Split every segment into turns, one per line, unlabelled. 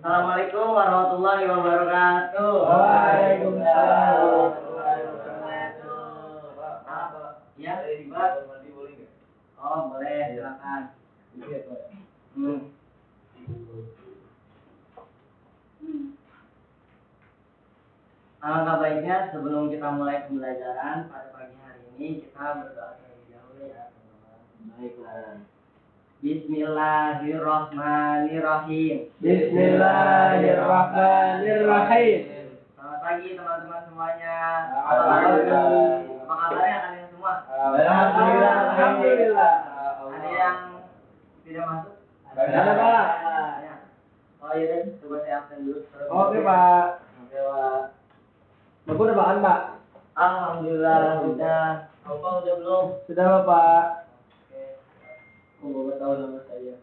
Assalamualaikum warahmatullahi wabarakatuh.
Waalaikumsalam warahmatullahi wabarakatuh.
Apa? Ya, Pak. Oh, boleh, silakan. Alangkah baiknya sebelum kita mulai pembelajaran pada pagi hari ini kita berdoa terlebih dahulu ya, teman-teman.
Baiklah.
Bismillahirrahmanirrahim.
Bismillahirrahmanirrahim.
Selamat pagi teman-teman semuanya.
Alhamdulillah.
Apa kabarnya kalian semua?
Alhamdulillah. Alhamdulillah.
Ada yang tidak masuk?
Ada, Pak.
Ya. Oh iya deh, coba saya absen dulu.
Oke, Pak.
Oke, Pak.
Bapak udah makan, Pak?
Alhamdulillah sudah. Apa udah belum?
Sudah, Bapak.
Oke. Bapak tahu nama saya.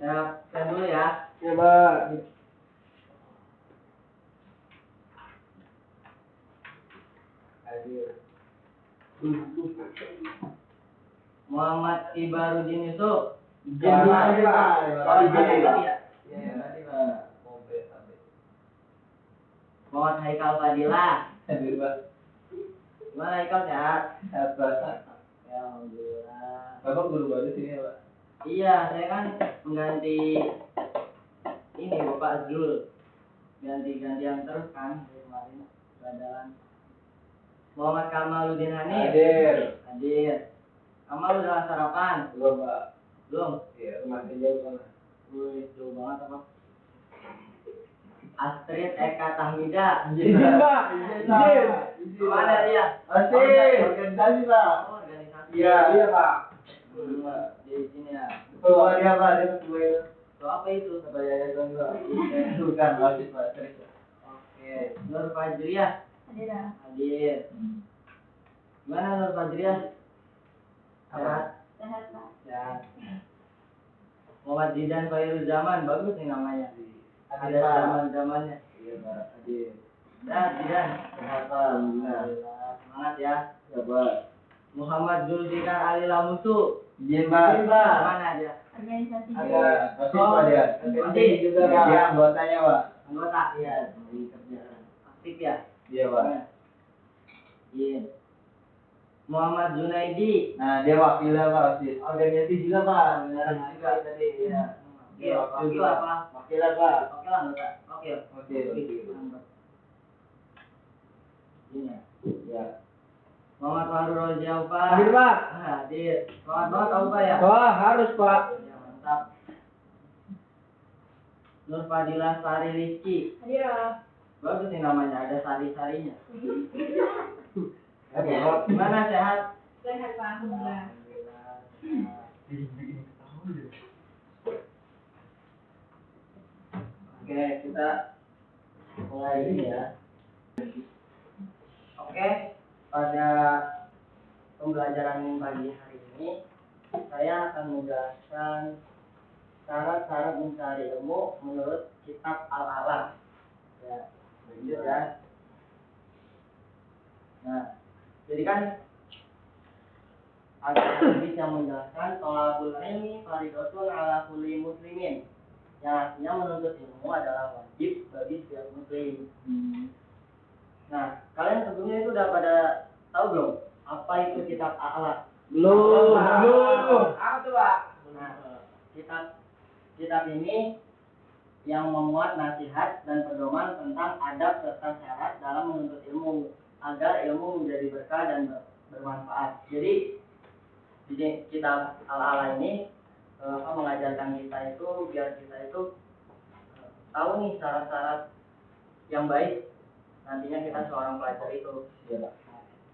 Ya, saya dulu ya.
Ya, Pak.
Muhammad Ibarudin Yusuf.
Tadi, Pak.
Tadi ya? Iya, tadi, Pak. Muhammad Haikal Fadilah. Gimana Haikal, sehat? Ya, alhamdulillah.
Bapak guru baru sini ya, Pak?
Iya, saya kan mengganti ini Bapak Azrul. Ganti-gantian terus kan dari kemarin berjalan. Muhammad Kamaluddin Hanif. Hadir. Kamal udah sarapan?
Belum, Pak.
Belum?
Iya, rumah jauh sana.
Wih, jauh banget apa? Astrid Eka Tahmida.
Izin, Pak. Izin.
Mana dia?
Organisasi, Pak.
Oh, organisasi.
Iya, Pak.
Di sini ya.
Ketua dia, Pak. Dia ketua itu.
So, apa itu?
Ketua yayasan, Pak. Bukan, wasit, Pak.
Oke. Nur Fajriah. Hadir. Gimana Nur Fajriah? Sehat?
Sehat, Pak.
Sehat. Muhammad Zidan Khairul Zaman, bagus nih namanya. Ada
Pak.
zaman-zamannya.
Iya, Pak. Hadir.
Sehat Zidan.
Sehat, Pak. Alhamdulillah.
Semangat ya.
Ya, Pak.
Muhammad Zulfikar Ali Lamusu.
Izin, Pak.
Mana dia?
Organisasi.
Ada wasit, Pak, dia.
Wasit juga, Pak.
Dia anggotanya, Pak.
Anggota.
Iya, di kerjaan.
Aktif ya?
Iya, Pak.
Iya. Muhammad Junaidi.
Nah, dia wakilnya, Pak. Wasit.
Organisasi juga, Pak. Beneran
Juga.
juga tadi. Iya. Oke, wakil
Juga.
apa?
Wakilnya, Pak.
Wakil anggota. Wakil.
Wakil.
Ini ya.
Ya.
Muhammad Fahrul Roziau, Pak.
Hadir, Pak.
Hadir. Selamat banget tahu Pak ya?
Wah, harus, Pak.
Ya, mantap. Nur Fadilah Sari Rizky.
Hadir.
Bagus nih namanya, ada sari-sarinya.
Oke.
Gimana, sehat?
Sehat, Pak. Alhamdulillah.
Oke, kita mulai ini ya. Oke, pada pembelajaran pagi hari ini saya akan menjelaskan syarat-syarat mencari ilmu menurut kitab Al-Alam. Ya, lanjut ya. Nah, jadi kan ada hadis yang menjelaskan thalabul ilmi fardhatun ala kulli muslimin. Yang artinya menuntut ilmu adalah wajib bagi setiap muslim. Nah, kalian sebelumnya itu udah pada tahu belum apa itu kitab Al-Alam?
Belum.
Apa tuh, Pak? Nah, kitab ini yang memuat nasihat dan pedoman tentang adab serta syarat dalam menuntut ilmu agar ilmu menjadi berkah dan bermanfaat. Jadi di kitab Al-Alam ini mengajarkan kita itu biar kita itu tahu nih syarat-syarat yang baik nantinya kita seorang pelajar itu.
Iya, Pak.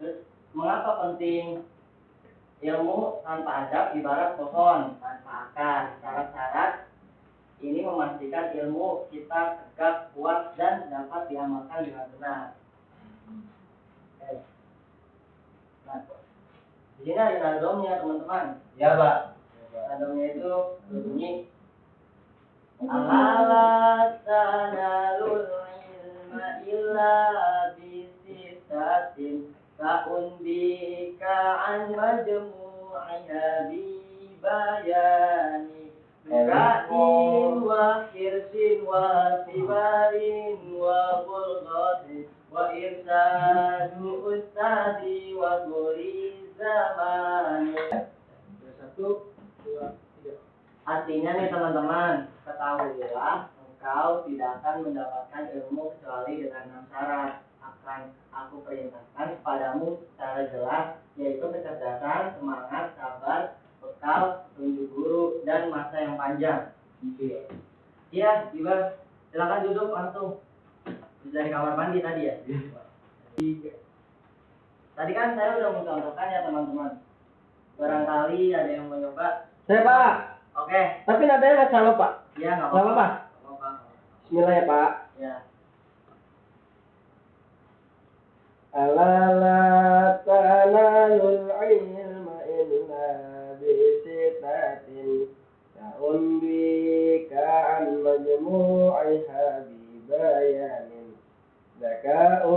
Terus mengapa penting ilmu tanpa adab ibarat pohon tanpa akar? Syarat-syarat ini memastikan ilmu kita tegak, kuat dan dapat diamalkan dengan benar. Nah, di sini ada nadomnya teman-teman.
Ya, Pak.
Nadomnya itu berbunyi Ala tanalul ilma illa bisittatin fa'undika an majmu'iha bi bayan wa irsadu ustadi wa guri zamani.
1, 2, 3.
Artinya nih teman-teman, ketahuilah engkau tidak akan mendapatkan ilmu kecuali dengan 6 syarat. Akan aku perintahkan kepadamu secara jelas, yaitu kecerdasan, semangat, sabar, bekal, petunjuk guru, dan masa yang panjang. Iya, Iba, silakan duduk langsung. Dari kamar mandi tadi ya? Tadi kan saya udah mencontohkan ya teman-teman. Barangkali ada yang mau nyoba.
Saya Pak.
Oke.
Tapi nadanya nggak salah Pak.
Iya, nggak
Nggak
apa-apa.
apa-apa.
Nggak apa-apa.
Bismillah ya Pak.
Ya.
Ala tanalul ilma illa bisitatin ta'umbika an majmu'iha bibayanin zaka'u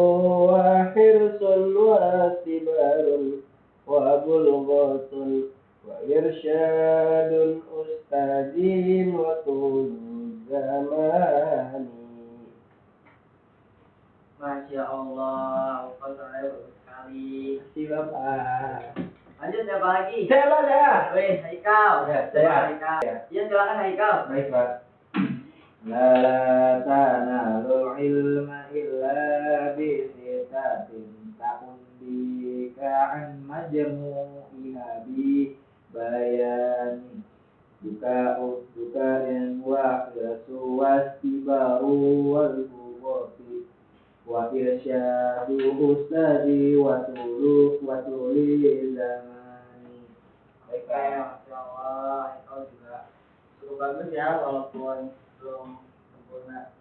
wa hirsun wa sibarun wa bulghatun wa irsyadun ustadin wa tulul zamani.
Masya Allah, kau suaranya bagus sekali.
Si Bapak.
Lanjut siapa lagi?
Saya.
Wih, Haikal.
Ya,
Saya
saya.
Haikal. Iya, silakan Haikal.
Baik Pak. La tanalul ilma illa bisitatin ta'undika an majmu'iha bi bayan duka yang wa suwastibaru wal kuboti wa irsyadu ustadi wa tuli zamani. Baik
Oke,
Pak.
Masya Allah. Haikal juga cukup bagus ya, walaupun belum sempurna.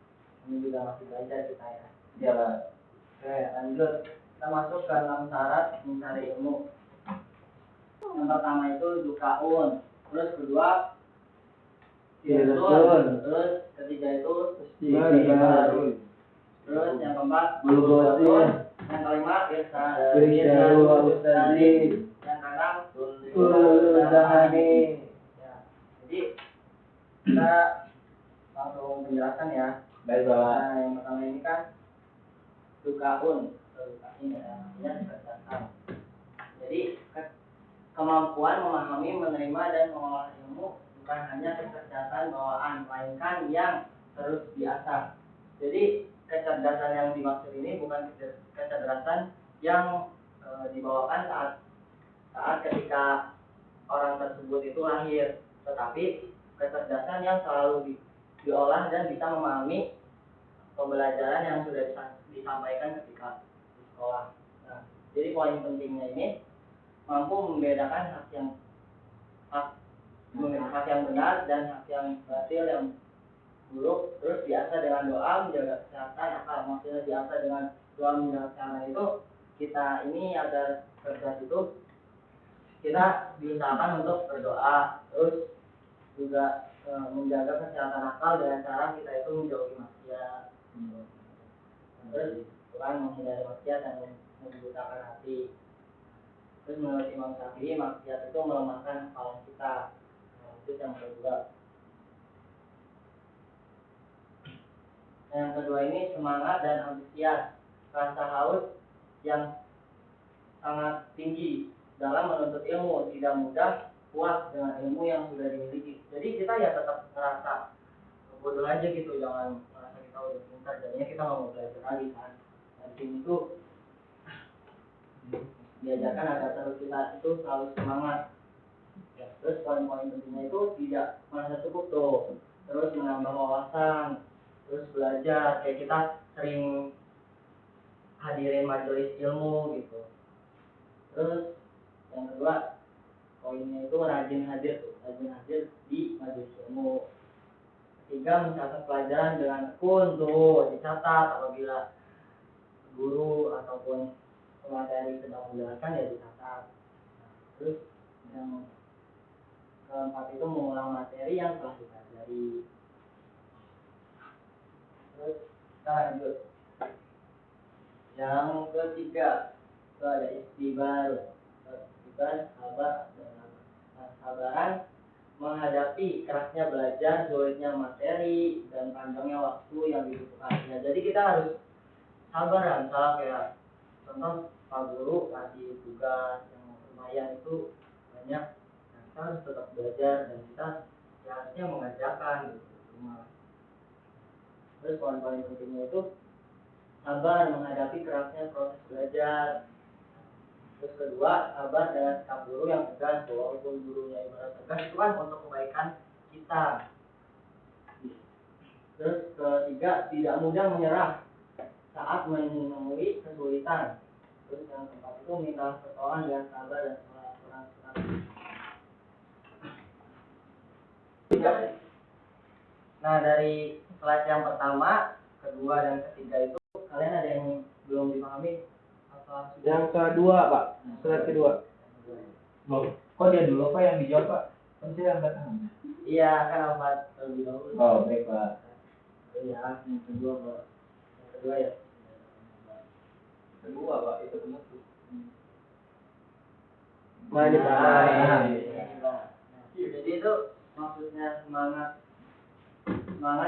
Ini juga masih belajar kita ya.
Ya Pak.
Oke, lanjut. Kita masuk ke 6 syarat mencari ilmu. Yang pertama itu dukaun. Terus kedua
Hirsun.
Terus ketiga itu
Istighfarun.
Terus yang keempat
Bulghatin.
Yang kelima
Irsyadu wa ustadin.
Yang keenam
Tulul zamani.
Ya. Jadi kita langsung penjelasan ya.
Baik Pak.
Nah, yang pertama ini kan dukaun. Ini ya, artinya kecerdasan. Jadi kemampuan memahami, menerima, dan mengolah ilmu bukan hanya kecerdasan bawaan, melainkan yang terus diasah. Jadi kecerdasan yang dimaksud ini bukan kecerdasan yang dibawakan saat ketika orang tersebut itu lahir, tetapi kecerdasan yang selalu diolah dan bisa memahami pembelajaran yang sudah disampaikan ketika di sekolah. Nah, jadi poin pentingnya ini mampu membedakan hak yang benar dan hak yang batil, yang buruk. Terus biasa dengan doa menjaga kesehatan akal. Maksudnya biasa dengan doa menjaga kesehatan itu kita ini agar cerdas itu kita diusahakan untuk berdoa, terus juga menjaga kesehatan akal dengan cara kita itu menjauhi maksiat, terus bukan menghindari maksiat dan membutakan hati. Terus menurut Imam Syafi'i, maksiat itu melemahkan hafalan kita. Nah, itu yang kedua. Yang kedua ini semangat dan antusias, rasa haus yang sangat tinggi dalam menuntut ilmu, tidak mudah puas dengan ilmu yang sudah dimiliki. Jadi kita ya tetap merasa bodoh aja gitu, jangan merasa kita udah pintar, jadinya kita nggak mau belajar lagi kan. Nah, di sini tuh diajarkan agar terus kita itu selalu semangat. Ya, terus poin-poin pentingnya itu tidak merasa cukup tuh, terus menambah wawasan, terus belajar, kayak kita sering hadirin majelis ilmu gitu. Terus yang kedua poinnya itu rajin hadir di majelis ilmu. Ketiga, mencatat pelajaran dengan tekun tuh, dicatat apabila guru ataupun pemateri sedang menjelaskan ya dicatat. Nah, terus yang keempat itu mengulang materi yang telah dipelajari. Terus kita lanjut. Yang ketiga itu ada istighfar, sabar dan sabaran menghadapi kerasnya belajar, sulitnya materi, dan panjangnya waktu yang dibutuhkan. Ya, jadi kita harus sabar ya, misalnya kayak contoh Pak Guru kasih tugas yang lumayan itu banyak, nah, kita harus tetap belajar dan kita ya harusnya mengerjakan gitu di rumah. Terus poin-poin pentingnya itu sabar menghadapi kerasnya proses belajar. Terus kedua, sabar dengan sikap guru yang tegas, walaupun gurunya ibarat tegas itu kan untuk kebaikan kita. Terus ketiga, tidak mudah menyerah saat menemui kesulitan. Terus yang keempat itu minta pertolongan dengan sabar dan pelan-pelan. Nah, dari slide yang pertama, kedua, dan ketiga itu kalian ada yang belum dipahami?
Yang kedua, Pak. Slide kedua.
Kok dia dulu Pak yang dijawab Pak? Kan saya angkat tangan.
Iya, kan Alfat terlebih dahulu.
Oh, baik, Pak.
Iya, yang kedua, Pak. Yang kedua ya.
Kedua Pak, itu benar tuh.
Nah, ini Pak.
Jadi itu maksudnya semangat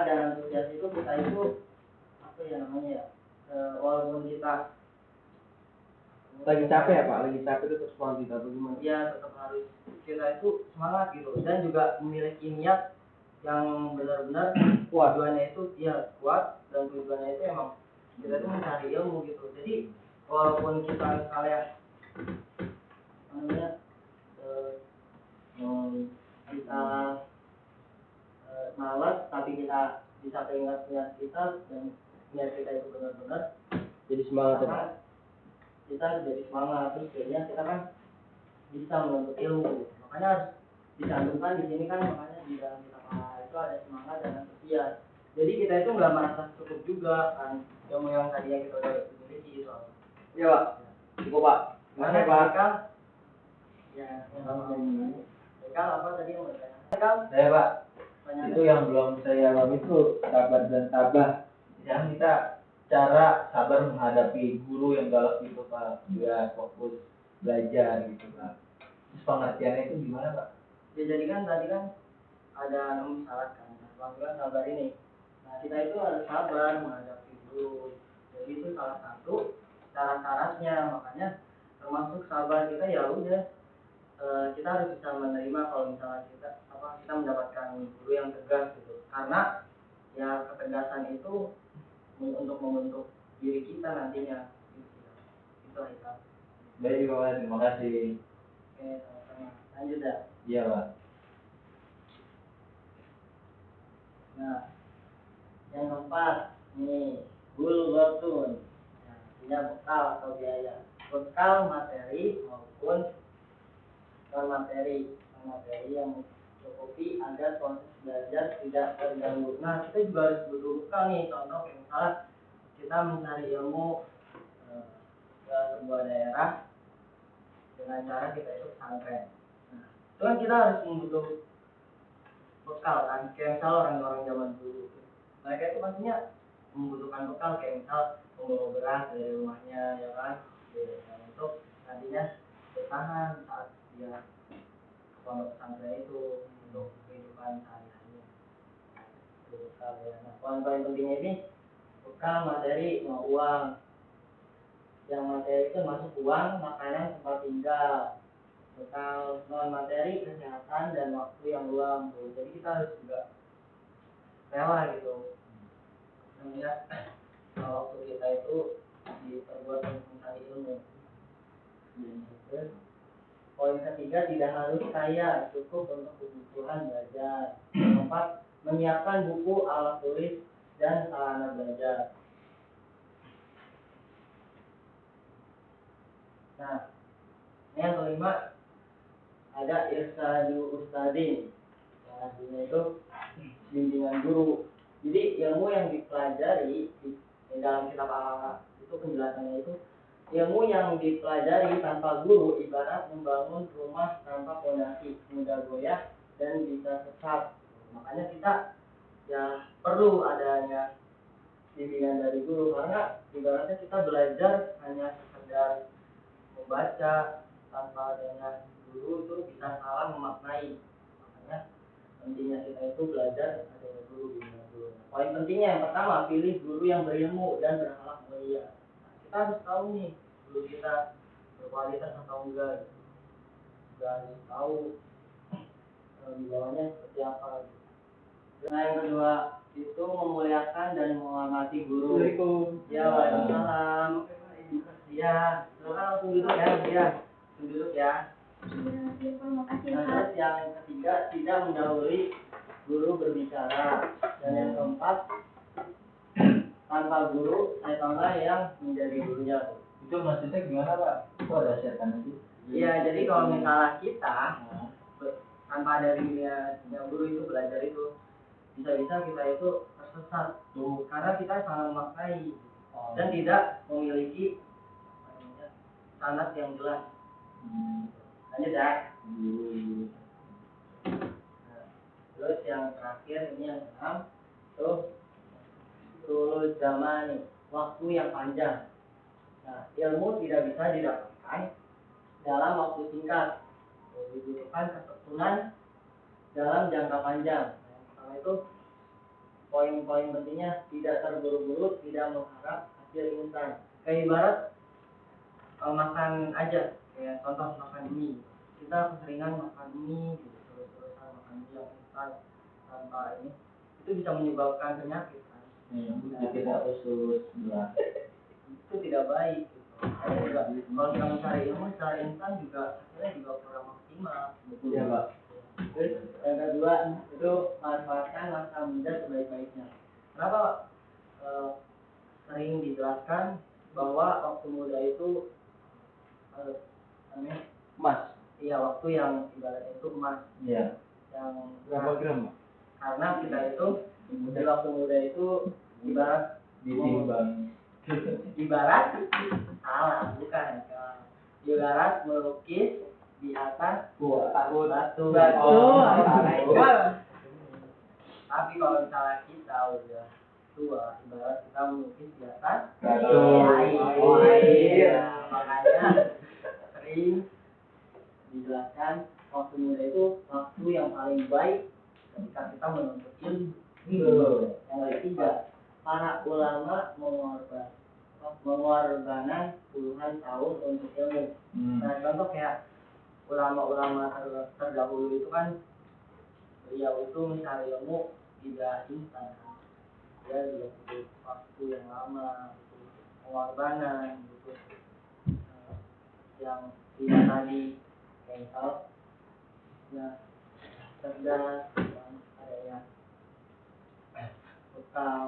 dan antusias itu kita itu apa ya namanya ya, walaupun kita
Lagi capek ya, Pak? Lagi capek itu terus semangat kita bagaimana?
ya tetap harus kita itu semangat gitu, dan juga memiliki niat yang benar-benar kuat. Tujuannya itu ya kuat, dan tujuannya itu emang kita itu mencari ilmu gitu. Jadi walaupun kita misalnya namanya kita malas, tapi kita bisa teringat niat kita, dan niat kita itu benar-benar
Jadi semangat ya, Pak.
karena kita harus jadi semangat. Terus jadinya kita kan bisa menuntut ilmu, makanya harus dicantumkan di sini kan, makanya di dalam kitab itu ada semangat dan antusias. Jadi kita itu nggak merasa cukup juga kan ilmu yang tadi yang kita udah miliki soalnya.
Iya, Pak. Cukup, Pak.
Mana Pak? Ya, yang sama ini. Apa tadi yang mau ditanya?
Saya Pak,
Tanya.
itu yang belum saya paham itu sabar dan tabah. Yang kita cara sabar menghadapi guru yang galak gitu Pak, biar fokus belajar gitu Pak. Terus pengertiannya itu gimana Pak?
Ya jadi kan tadi kan ada 6 syarat kan. Nah, kalau sabar ini. Nah, kita itu harus sabar menghadapi guru. Jadi itu salah satu syarat-syaratnya. Makanya termasuk sabar kita ya udah kita harus bisa menerima kalau misalnya kita mendapatkan guru yang tegas gitu. Karena ya ketegasan itu untuk membentuk diri kita nantinya. Itu Haikal.
Baik Pak, terima kasih.
Oke, sama-sama. Lanjut ya.
Iya Pak.
Nah, yang keempat, nih, bulgotun. Nah, artinya bekal atau biaya. Bekal materi maupun non materi yang mencukupi agar proses belajar tidak terganggu. Nah, kita juga harus butuh bekal nih. Contoh kayak misalnya kita mencari ilmu ke sebuah daerah dengan cara kita itu pesantren. Nah, itu kan kita harus membutuh bekal kan, kayak misal orang-orang zaman dulu mereka itu pastinya membutuhkan bekal, kayak misal membawa beras dari rumahnya ya kan, ya, untuk nantinya bertahan saat dia ke pondok pesantren itu untuk kehidupan sehari-harinya. Itu bekal ya. Nah, poin-poin pentingnya ini bekal materi mau uang. Yang materi itu masuk uang, makanan, tempat tinggal. Bekal non materi kesehatan dan waktu yang luang tuh. Jadi kita harus juga rela gitu melihat waktu kita itu diperbuat untuk mencari ilmu. Terus poin ketiga, tidak harus kaya, cukup untuk kebutuhan belajar. Keempat, menyiapkan buku, alat tulis, dan sarana belajar. Nah, ini yang kelima, ada irsadu ustadin, yang artinya itu bimbingan guru. Jadi ilmu yang dipelajari di dalam kitab al itu penjelasannya itu ilmu yang dipelajari tanpa guru ibarat membangun rumah tanpa fondasi, mudah goyah dan bisa sesat. Makanya kita ya perlu adanya bimbingan dari guru, karena ibaratnya kita belajar hanya sekedar membaca tanpa adanya guru itu bisa salah memaknai. Makanya pentingnya kita itu belajar adanya guru bina guru. Poin pentingnya yang pertama, pilih guru yang berilmu dan berakhlak mulia. Nah, kita harus tahu nih guru kita berkualitas atau enggak. Juga harus tahu di bawahnya seperti apa. Nah, yang kedua itu memuliakan dan menghormati guru. Ya, waalaikumsalam. Ya, silakan langsung duduk ya, ya. Duduk ya.
Terima kasih,
Nah,
Pak.
terus yang ketiga, tidak mendahului guru berbicara. Dan yang keempat, tanpa guru, saya yang menjadi gurunya.
Itu maksudnya gimana Pak? Kok ada setan itu?
Iya, jadi kalau misalnya kita tanpa ada dia guru itu belajar itu, bisa-bisa kita itu tersesat. Karena kita sangat memaknai dan tidak memiliki sanad yang jelas. Lanjut ya. Nah, terus yang terakhir ini yang keenam tuh tulul zaman, waktu yang panjang. Nah, ilmu tidak bisa didapatkan dalam waktu singkat. Dibutuhkan ketekunan dalam jangka panjang. Nah, yang pertama itu poin-poin pentingnya tidak terburu-buru, tidak mengharap hasil instan. Kayak ibarat makan aja, kayak contoh makan mie. Kita keseringan makan mie, gitu, terus-terusan makan mie yang instan tanpa ini, itu bisa menyebabkan penyakit kan.
Kita usus belah.
Itu tidak baik. Gitu. Kalau kita mencari ilmu secara instan juga hasilnya juga kurang maksimal.
Iya, Pak.
Terus yang kedua itu manfaatkan masa muda sebaik-baiknya. Kenapa sering dijelaskan bahwa waktu muda itu
Mas,
iya, waktu yang ibaratnya itu emas.
Iya.
Yang
berapa gram, Pak?
karena kita itu di waktu muda itu ibarat
Ditimbang.
salah, bukan. Ibarat melukis di atas batu. Tapi kalau misalnya kita udah tua, ibarat kita melukis di atas air. Nah, makanya sering dijelaskan waktu muda itu waktu yang paling baik ketika kita menuntut ilmu. Yang ketiga, para ulama mengorbankan puluhan tahun untuk ilmu. Nah, contoh kayak ulama-ulama terdahulu itu kan beliau itu mencari ilmu tidak instan kan. Dia juga butuh waktu yang lama, butuh pengorbanan, butuh yang tidak tadi kayak misal ya cerdas, yang adanya bekal.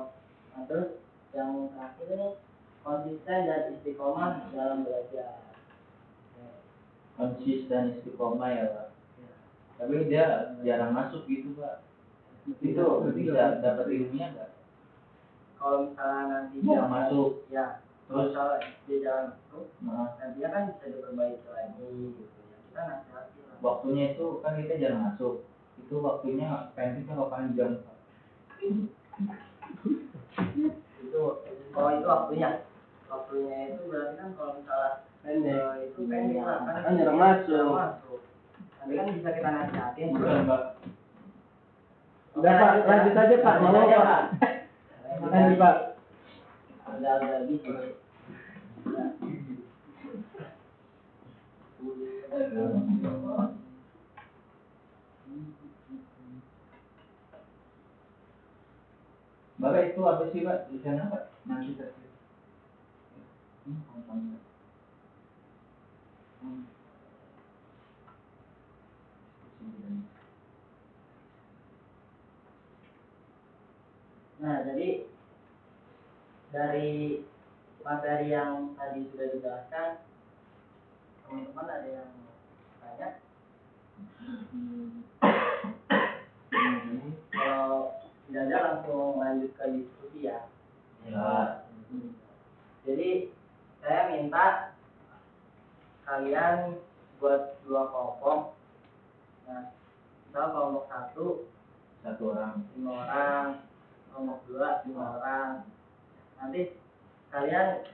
Nah, terus yang terakhir ini konsisten dan istiqomah dalam belajar.
Konsisten istiqomah ya Pak. Tapi dia jarang masuk gitu Pak. Itu bisa dapat ilmunya nggak?
Kalau misalnya nanti
Jarang masuk.
ya, terus kalau dia jarang masuk, nanti kan bisa diperbaiki lagi gitu ya. Kita nasihati lah.
Waktunya itu kan kita jarang masuk. Itu waktunya pendek atau panjang Pak?
Itu kalau itu waktunya itu berarti kan kalau misalnya
Pendek.
itu pendek lah
Kan jarang masuk.
Tapi kan bisa kita nasihatin.
Bukan Pak.
Udah, Pak, lanjut aja, Pak. Mau, Pak. Makasih, Pak.
Udah gitu.
Bapak itu apa sih Pak? Di sana Pak? Nanti tadi.
Nah, jadi dari materi yang tadi sudah dijelaskan, teman-teman ada yang tanya? Kalau tidak ada, langsung lanjut ke diskusi ya.
Ya.
Jadi saya minta kalian buat 2 kelompok. Nah, misal kelompok 1
orang.
5 orang, kelompok 2 5 orang. Nanti kalian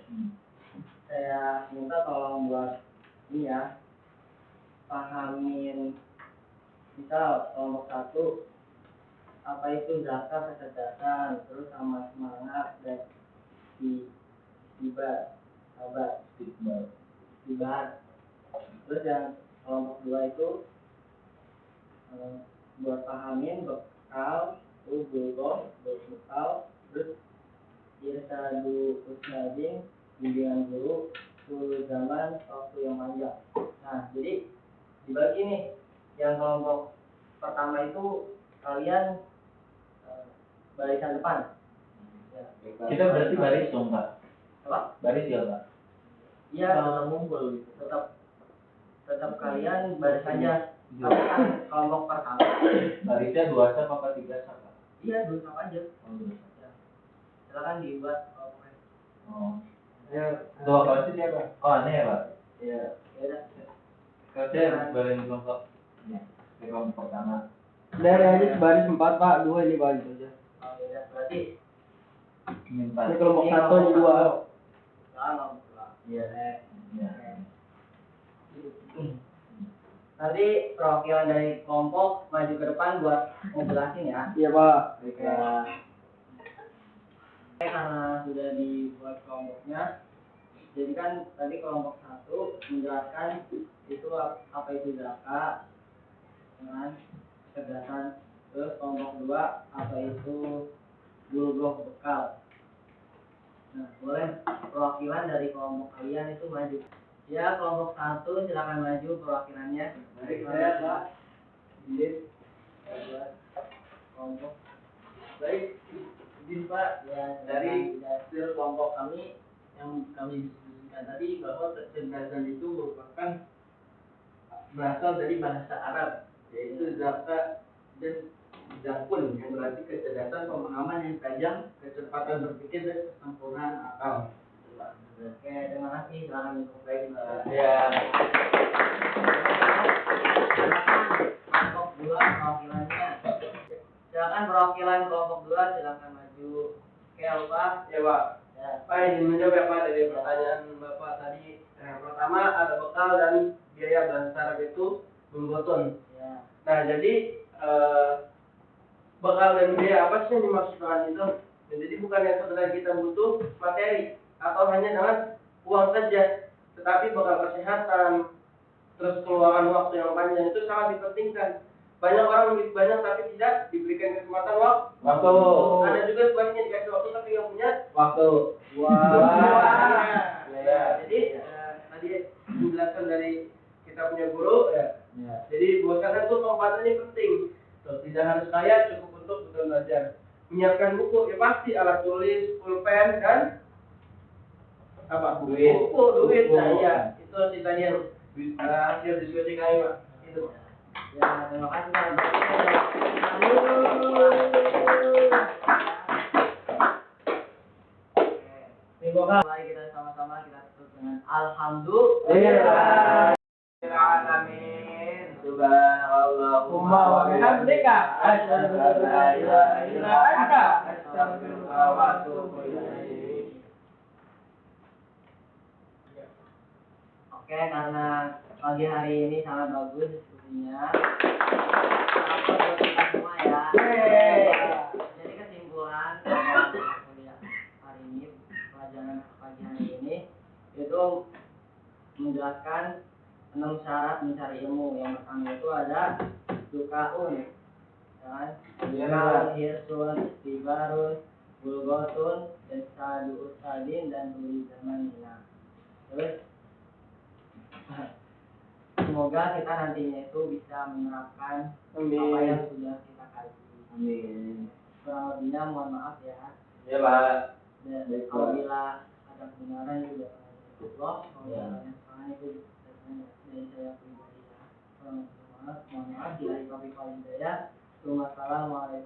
saya minta tolong buat ini ya, pahamin misal kelompok 1 apa itu zakat, kecerdasan, terus sama semangat dan istibar, sabar, istibar. Terus yang kelompok 2 itu buat pahamin bekal, bekal, terus irsadu usnadin, bimbingan guru, seluruh zaman, waktu yang panjang. Nah, jadi dibagi nih, yang kelompok pertama itu kalian barisan depan. Ya.
Kita berarti baris dong, Pak.
Apa?
Baris ya, Pak.
Iya, tetap ngumpul gitu. Tetap kalian baris aja. Tapi kan kelompok pertama.
Barisnya 2 sap apa 3 sap, Pak?
Iya, 2 sap aja.
Oh, 2 sap.
Ya. Silakan dibuat kelompoknya.
Oh.
Ya,
Tuh kalau itu siapa? Oh, aneh ya, Pak.
Iya. Ya udah.
Kalau saya boleh kelompok. Ya, kelompok pertama.
dari aja baris 4 Pak, 2 ini baris aja.
Oh, ya udah. Berarti
Minta.
Ini kelompok 1 ini 2.
jangan kelompok 2.
Iya. Iya.
Nanti perwakilan dari kelompok maju ke depan buat ngejelasin ya.
Iya Pak.
Oke. Karena sudah dibuat kelompoknya, jadi kan tadi kelompok 1 menjelaskan itu apa itu zakat, dengan kecerdasan. Terus kelompok 2 apa itu bulughah bekal. Nah, boleh perwakilan dari kelompok kalian itu maju. Ya, kelompok 1 silakan maju perwakilannya.
Baik, saya Pak. Izin.
Kelompok.
Baik, izin Pak.
Ya,
Dari hasil kelompok kami yang kami diskusikan tadi bahwa kecerdasan itu merupakan berasal dari bahasa Arab, yaitu zakat dan zakun, yang berarti kecerdasan, pemahaman yang tajam, kecepatan berpikir dan kesempurnaan akal.
Oke, terima kasih. Silakan disampaikan.
Ya.
Kelompok 2 perwakilannya. Silakan perwakilan kelompok 2 silakan maju. Oke, Pak.
Ya Pak.
Ya.
Pak izin menjawab ya Pak dari pertanyaan Bapak tadi. Yang pertama ada bekal dan biaya bahasa Arab itu bungkotun.
Ya.
Nah jadi bekal dan biaya apa sih yang dimaksudkan itu? Nah, jadi bukan yang sekedar kita butuh materi atau hanya dengan uang saja, tetapi bekal kesehatan, terus keluaran waktu yang panjang itu sangat dipentingkan. Banyak orang duit banyak tapi tidak diberikan kesempatan
Waktu.
Ada juga sebaliknya dikasih waktu tapi nggak punya
Waktu.
Wah. Ya, jadi tadi dijelaskan dari kita punya guru ya.
Ya.
Jadi bahwasanya tuh kesempatan ini penting. Tuh, tidak harus kaya, cukup untuk betul belajar. Menyiapkan buku ya pasti alat tulis, pulpen dan apa? Duit. Nah, iya. Itu sih tadi yang hasil diskusi kami, Pak. Itu.
Ya, terima kasih Pak. Semoga mari kita sama-sama kita tutup dengan alhamdulillah.
Alamin.
Subhanallahumma wa bihamdika asyhadu an la ilaha illa anta astaghfiruka wa atubu ilaik.
Oke, karena pagi hari ini sangat bagus diskusinya. Selamat buat kita semua ya. Jadi kesimpulan kuliah hari ini, pelajaran pagi hari ini itu menjelaskan 6 syarat mencari ilmu. Yang pertama itu ada dukaun, kan? Dukaun, hirsun, istibarun, bulgotun, sadu ustadin, dan tuli zaman. Terus semoga kita nantinya itu bisa menerapkan apa yang sudah kita kaji.
Amin.
Kurang lebihnya mohon maaf ya.
Ya, Pak.
Dan apabila ada kebenaran juga Allah, kalau ada kesalahan itu dari saya pribadi ya. Mohon maaf bila itu hidayah. Wassalamualaikum.